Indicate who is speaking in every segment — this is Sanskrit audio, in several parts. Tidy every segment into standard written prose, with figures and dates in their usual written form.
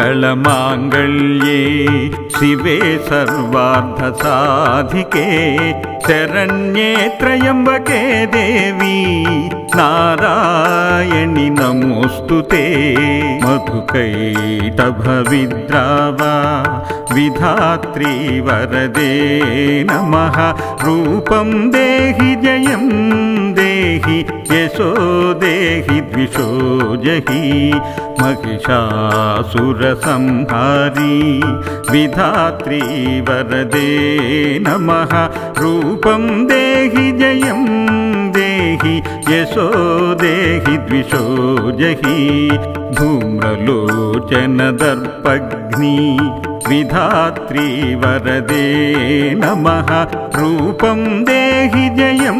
Speaker 1: सर्वमङ्गलमाङ्गल्ये शिवे सर्वार्थसाधिके शरण्ये त्र्यम्बके देवी नारायणि नमोऽस्तुते। मधुकैटभविद्रावा विधात्री वरदे नमः। रूपं देहि जयं देहि यशो देहि द्विषो जहि। महिषासुरसंहारी विधात्री वरदे नमः। रूपं देहि जयं देहि यशो देहि द्विषो जहि। धूम्रलोचन दर्पग्नि विधात्री वरदे नमः। रूपं देहि जयं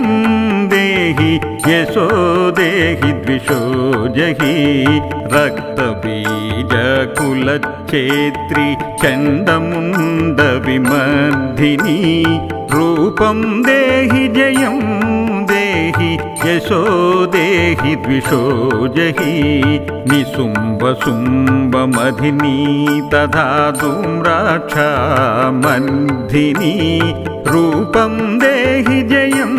Speaker 1: देहि यशो देहि द्विषो जहि। रक्तबीजकुलच्छेत्री चण्डमुण्डविमर्दिनी। रूपं देहि जयं देहि यशो देहि द्विषो जहि। निशुम्भशुम्भमधिनी तथा धूम्राक्षामर्दिनी। रूपं देहि जयं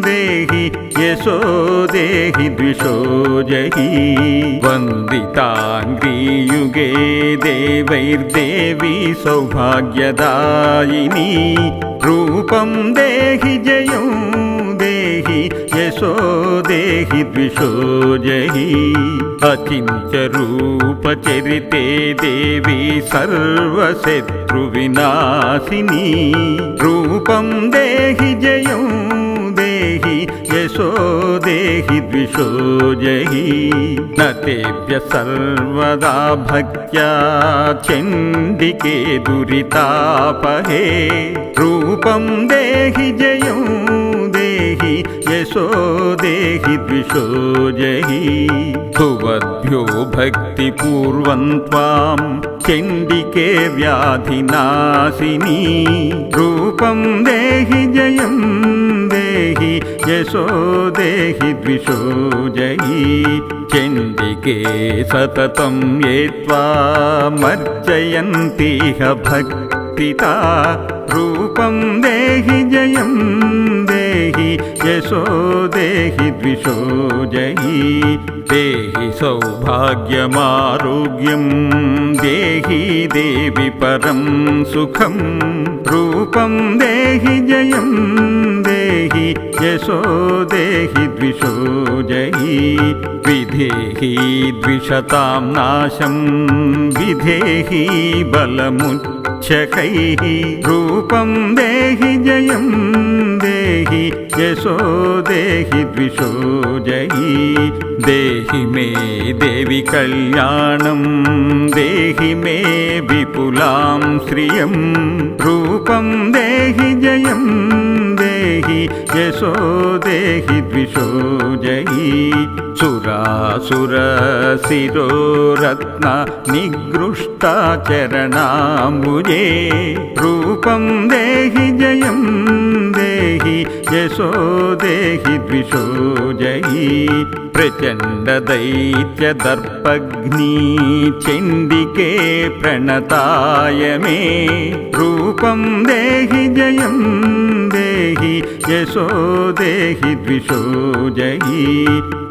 Speaker 1: देहि यशो देहि द्विषो जहि। वन्दिताङ्घ्रियुगे देवैर्देवी सौभाग्यदायिनी। रूपं देहि जयं देहि यशो देहि द्विषो जहि। अचिन्त्यरूपचरिते देवी सर्वशत्रुविनाशिनी। रूपं देहि जयं देहि यशो देहि द्विषो जहि। न तेभ्य सर्वदा भक्त्या चण्डिके दुरितापहे। रूपं देहि जयं देहि यशो देहि द्विषो जहि। सुवद्भ्यो भक्तिपूर्वं त्वां चण्डिके व्याधिनाशिनी। रूपं देहि जयं देहि यशो देहि द्विषो जहि। चण्डिके सततं ये त्वामर्चयन्तीह भक्तिता। रूपं देहि जयं देहि यशो देहि द्विषो जहि। देहि सौभाग्यमारोग्यं देहि देवि परं सुखं। रूपं देहि जयं देहि यशो देहि द्विषो जहि। विधेहि द्विषतां नाशं विधेहि बलमुच्चकैः। रूपं देहि जयं देहि यशो देहि द्विषो जहि। देहि मे देवि कल्याणं देहि मे विपुलां श्रियं। रूपं देहि जयं देहि यशो देहि द्विषो जहि। सुरासुरशिरोरत्न निगृष्टा चरणाम्बुजे। रूपं देहि जयं देहि यशो देहि द्विषो जहि। प्रचण्डदैत्यदर्पग्नि चण्डिके प्रणताय मे। रूपं देहि जयं देहि यशो देहि द्विषो जहि।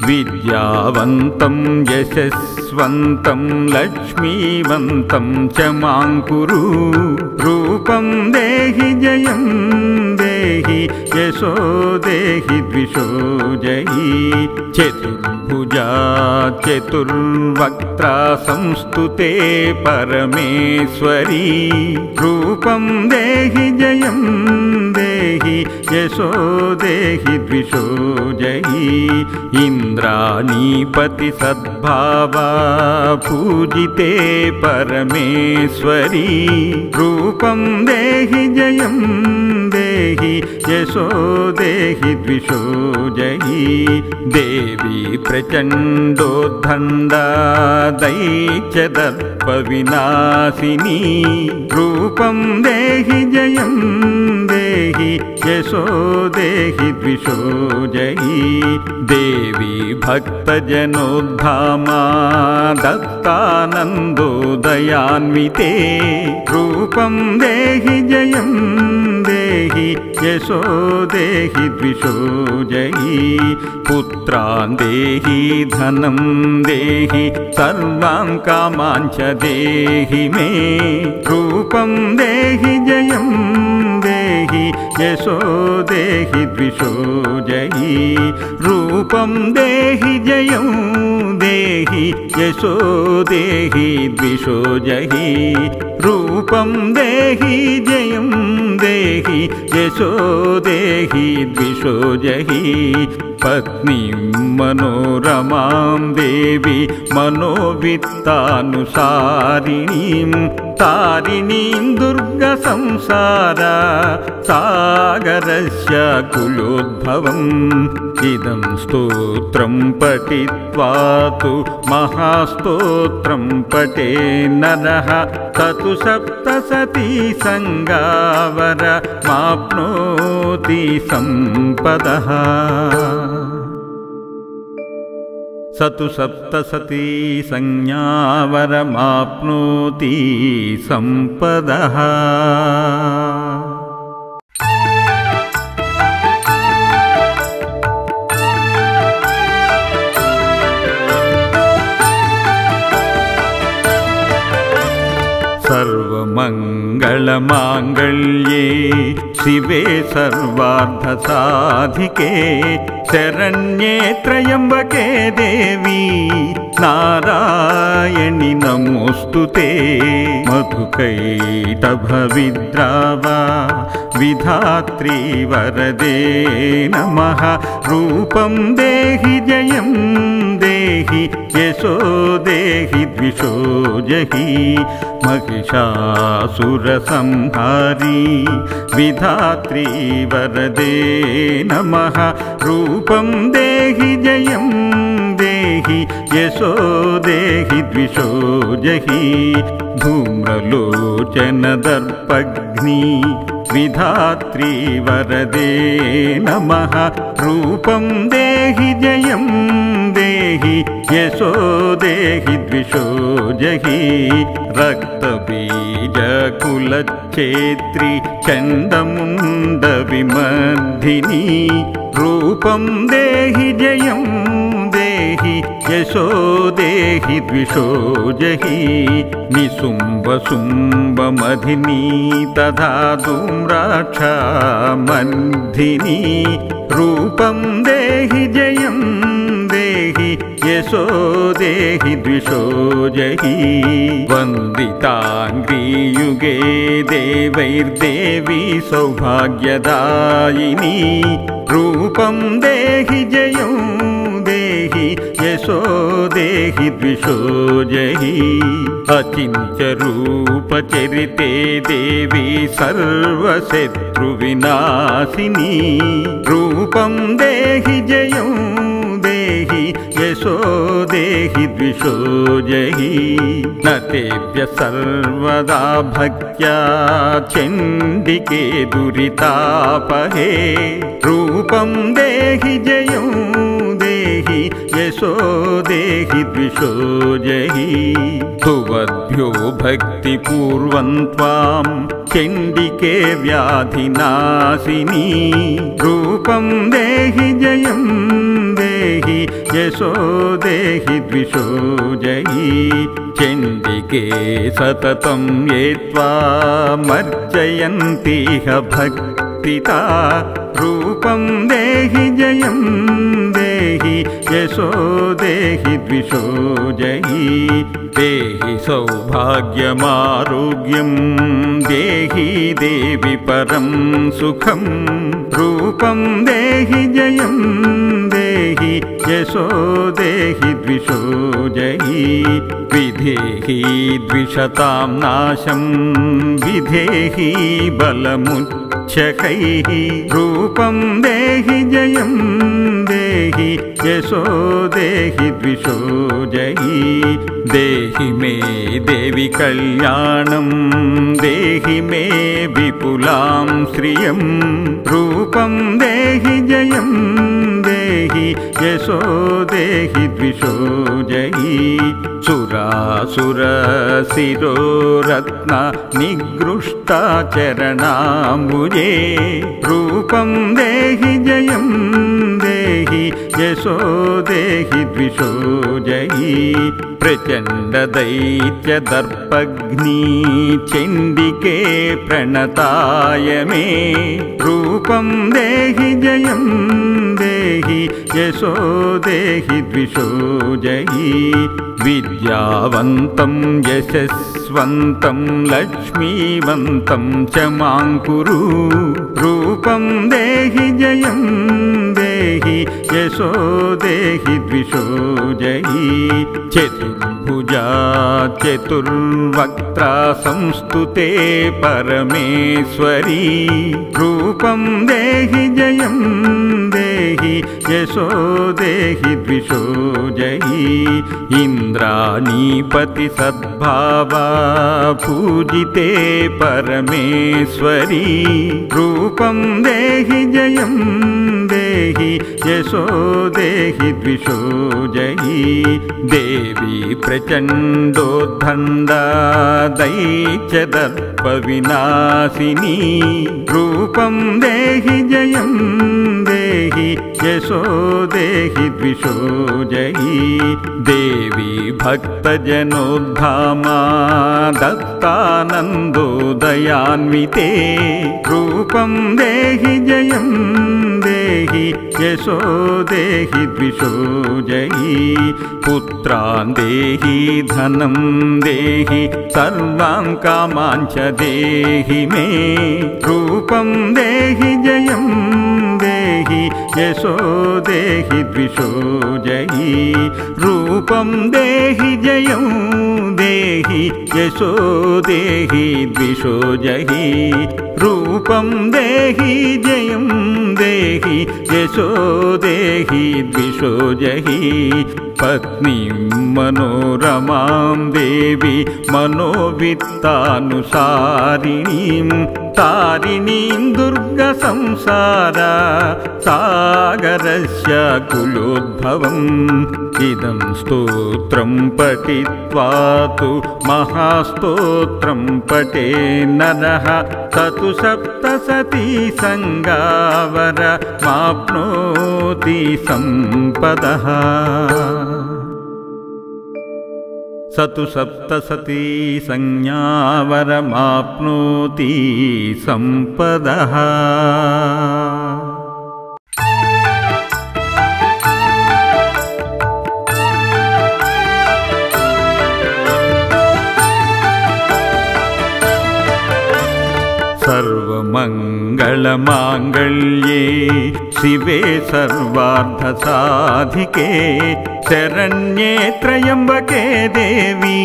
Speaker 1: विद्यावन्तं यशस्वन्तं लक्ष्मीवन्तं च मां कुरु। रूपं देहि जयं देहि यशो देहि द्विषो जहि। चतुर्भुजा चतुर्वक्त्रा संस्तुते परमेश्वरी। रूपं देहि जयं देहि यशो देहि द्विषो जहि। इन्द्राणीपति सद्भावा पूजिते परमेश्वरी। रूपं देहि जयं देहि यशो देहि द्विषो जहि। देवी प्रचण्डोद्दण्डा दैत्यदर्पविनाशिनी। रूपं देहि जयं देहि देहि यशो देहि द्विषो जहि देवी भक्तजनोद्धामा दत्तानन्दोदयान्विते रूपं देहि जयं देहि यशो देहि द्विषो जहि पुत्रान् देहि धनं देहि सर्वान् कामान् च देहि मे रूपं देहि जयं देहि यशो देहि द्विषो जहि रूपं देहि जयं देहि यशो देहि द्विषो जहि रूपं देहि जयं देहि यशो देहि द्विषो जहि पत्नीं मनोरमां देवी मनोवित्तानुसारिणीं तारिणीं दुर्गसंसार सागरस्य कुलोद्भवम् इदं स्तोत्रं पठित्वा तु महास्तोत्रं पठे नरः ततु सप्तशती संगावर माप्नोति सम्पदः सतु सप्तशती संज्ञावरमाप्नोति सम्पदः सर्वमङ्गलमाङ्गल्ये शिवे सर्वार्थसाधिके शरण्ये त्र्यम्बके देवी नारायणि नमोऽस्तुते मधुकैटभविद्रावा विधात्री वरदे नमः रूपं देहि जयं देहि यशो देहि द्विषो जहि महिषासुरसंहारी विधात्री वरदे नमः रूपं देहि जयं देहि यशो देहि द्विषो जहि धूम्रलोचनदर्पघ्नी विधात्री वरदे नमः रूपं देहि जयं देहि यशो देहि द्विषो जहि रक्तबीजकुलच्छेत्री चण्डमुण्डविमर्दिनी रूपं देहि जयं देहि यशो देहि द्विषो जहि निशुम्भशुम्भमधिनी तथा धूम्राक्षमर्दिनी रूपं देहि जयं देहि यशो देहि द्विषो जहि वन्दिताङ्घ्रियुगे देवैर्देवी सौभाग्यदायिनी रूपं देहि जयं देहि यशो देहि द्विषो जहि अचिन्त्यरूपचरिते देवी सर्वशत्रुविनाशिनी रूपं देहि जयं देहि यशो देहि द्विषो जहि न तेभ्य सर्वदा भक्त्या चण्डिके दुरितापहे रूपं देहि जयं देहि यशो देहि द्विषो जहि तुवद्भ्यो भक्तिपूर्वं त्वां चण्डिके व्याधिनाशिनी रूपं देहि जयं देहि यशो देहि द्विषो जहि चण्डिके सततं ये त्वामर्चयन्तीह भक्तिता रूपं देहि जयं देहि यशो देहि द्विषो जहि देहि सौभाग्यमारोग्यं देहि देवि परं सुखं रूपं देहि जयं देहि यशो देहि द्विषो जहि विधेहि द्विषतां नाशं विधेहि बलमुच्चकैः रूपं देहि जयं देहि यशो देहि द्विषो जयि देहि मे देवि कल्याणं देहि मे विपुलां श्रियं रूपं देहि जयं देहि यशो देहि द्विषो जयि सुरासुरशिरोरत्न निगृष्टाचरणाम्बुजे रूपं देहि जयं देहि यशो देहि द्विषो जयि प्रचण्डदैत्यदर्पघ्नी चण्डिके प्रणताय मे रूपं देहि जयं देहि यशो देहि द्विषो जयि विद्यावन्तं यशस्वन्तं लक्ष्मीवन्तं च मां कुरु रूपं देहि जयं देहि यशो देहि द्विषो जयि चतुर्भुजा चतुर्वक्त्रा संस्तुते परमेश्वरी रूपं देहि जयं देहि यशो देहि द्विषो जयि इन्द्राणीपति सद्भावा पूजिते परमेश्वरी रूपं देहि जयं देहि यशो देहि द्विषो जयि देवी प्रचण्डोद्दण्डा दैत्यदर्पविनाशिनी रूपं देहि जयं देहि यशो देहि द्विषो जयि देवी भक्तजनोद्धामा दत्तानन्दोदयान्विते रूपं देहि जयं देहि यशो देहि द्विषो जयि पुत्रान् देहि धनं देहि सर्वान् कामान् च देहि मे रूपं देहि जयं देहि यशो देहि द्विषो जयि रूपं देहि जयं देहि यशो देहि द्विषो जयि रूपं देहि जयं देहि यशो देहि द्विषो जयि पत्नीं मनोरमां देवी मनोवित्तानुसारिणीं तारिणीं दुर्गसंसारा सागरस्य कुलोद्भवम् इदं स्तोत्रं पठित्वा तु महास्तोत्रं पठे नरः स तु सप्तशती संगावर माप्नोति सम्पदः स तु सप्तशती संज्ञावरमाप्नोति सम्पदः सर्वमङ्गलमाङ्गल्ये शिवे सर्वार्थसाधिके शरण्ये त्र्यम्बके देवी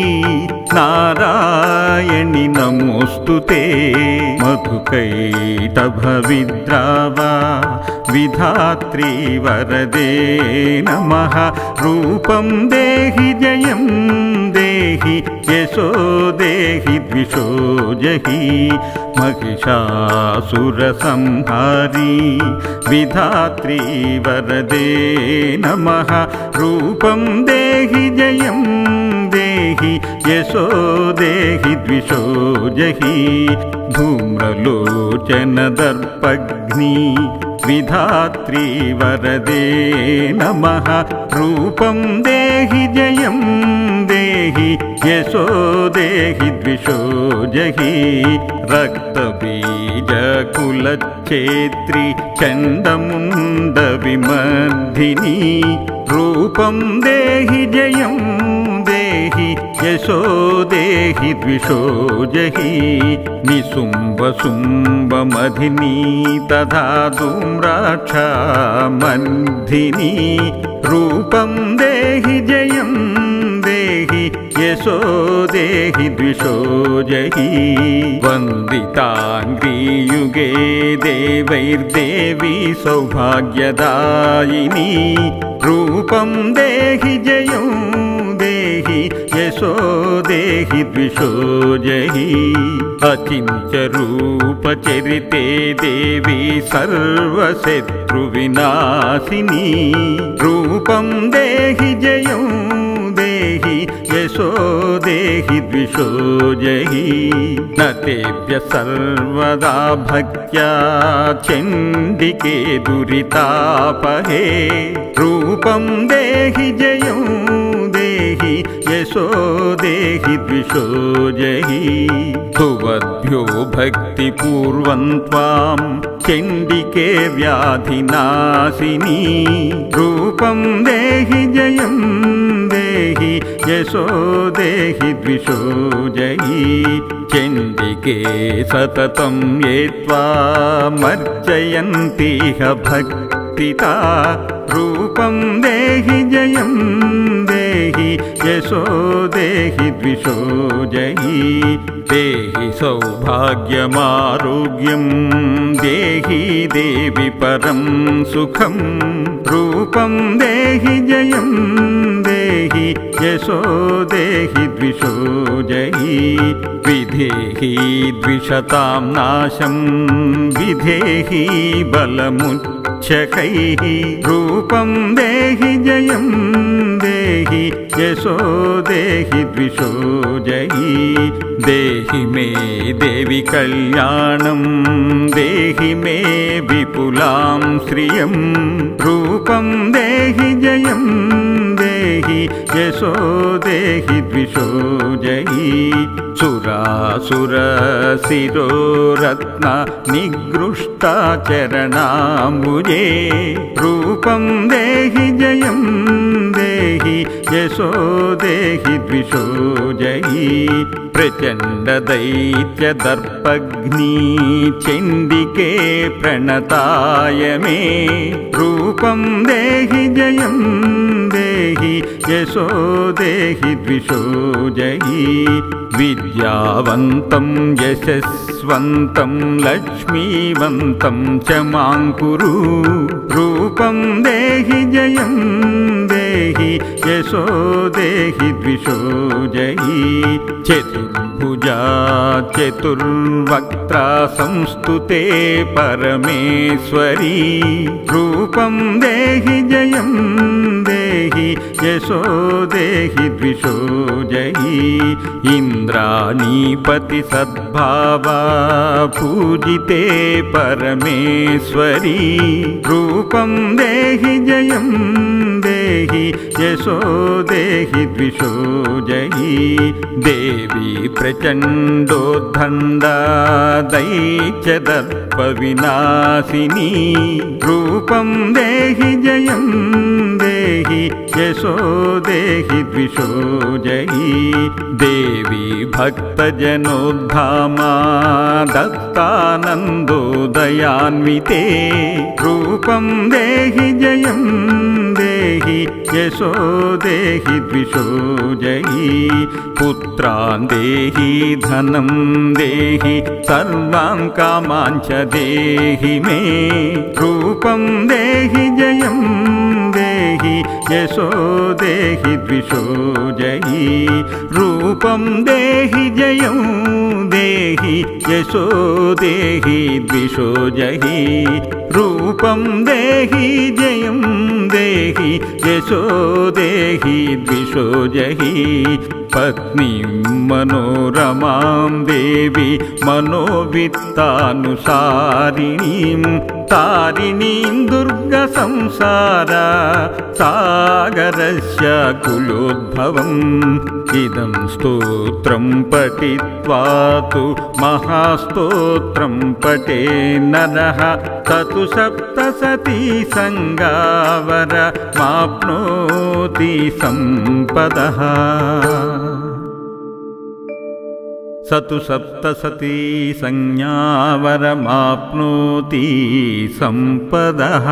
Speaker 1: नारायणि नमोऽस्तुते मधुकैटभविद्रावा विधात्री वरदे नमः रूपं देहि जयं देहि यशो देहि द्विषो जयि महिषासुरसंहारी विधात्री वरदे नमः रूपं देहि जयं देहि यशो देहि द्विषो जयि धूम्रलोचनदर्पघ्नी विधात्री वरदे नमः रूपं देहि जयं देहि यशो देहि द्विषो जयि रक्तबीजकुलच्छेत्री चण्डमुण्डविमर्दिनी रूपं देहि जयं देहि यशो देहि द्विषो जयि निशुम्भशुम्भमधिनी तथा धूम्राक्षामर्दिनी रूपं देहि जयं देहि यशो देहि द्विषो जहि वन्दिताङ्घ्रियुगे देवैर्देवी सौभाग्यदायिनी रूपं देहि जयं देहि यशो देहि द्विषो जहि अचिन्त्यरूपचरिते देवी सर्वशत्रुविनाशिनी रूपं देहि जयं देहि यशो देहि द्विषो जहि न तेभ्य सर्वदा भक्त्या चण्डिके दुरितापहे रूपं देहि जयं देहि यशो देहि द्विषो जहि भुवद्भ्यो भक्तिपूर्वं त्वां चण्डिके व्याधिनाशिनी रूपं देहि जयं देहि यशो देहि द्विषो जहि चण्डिके सततं ये त्वामर्चयन्तीह भक्तिता रूपं देहि जयं देहि यशो देहि द्विषो जहि देहि सौभाग्यमारोग्यं देहि देवि परं सुखं रूपं देहि जयं देहि यशो देहि द्विषो जहि विधेहि द्विषतां नाशं विधेहि बलमुच्चकैः रूपं देहि जयं देहि यशो देहि द्विषो जहि देहि मे देवि कल्याणं देहि मे विपुलां श्रियं रूपं देहि जयं देहि यशो देहि द्विषो जहि सुरासुरशिरोरत्न निगृष्टा चरणाम्बुजे रूपं देहि जयं देहि यशो देहि द्विषो जहि प्रचण्डदैत्यदर्पघ्नी चण्डिके प्रणताय मे रूपं देहि जयं देहि यशो देहि द्विषो जहि विद्यावन्तं यशस्वन्तं लक्ष्मीवन्तं च मां कुरु रूपं देहि जयं देहि यशो देहि द्विषो जहि चतुर्भुजा चतुर्वक्त्रा संस्तुते परमेश्वरी रूपं देहि जयं देहि यशो देहि द्विषो जहि इन्द्राणीपति सद्भावा पूजिते परमेश्वरी रूपं देहि जयं देहि यशो देहि द्विषो जहि देवी प्रचण्डोद्दण्डा दैत्यदर्पविनाशिनी रूपं देहि जयं देहि यशो देहि द्विषो जहि देवी भक्तजनोद्धामा दत्तानन्दोदयान्विते रूपं देहि जयं देहि यशो देहि द्विषो जहि पुत्रान् देहि धनं देहि सर्वान् कामान् च देहि मे रूपं देहि जयं देहि यशो देहि द्विषो जहि रूपं देहि जयं देहि यशो देहि द्विषो जहि रूपं देहि जयं देहि यशो देहि द्विषो जहि पत्नीं मनोरमां देवी मनोवित्तानुसारिणीं तारिणीं दुर्गसंसार सागरस्य कुलोद्भवम् इदं स्तोत्रं पठित्वा तु महास्तोत्रं पठे नरः ततु सप्तशती संगावर माप्नोति सम्पदः सतु सप्तशती संज्ञावरमाप्नोति सम्पदः।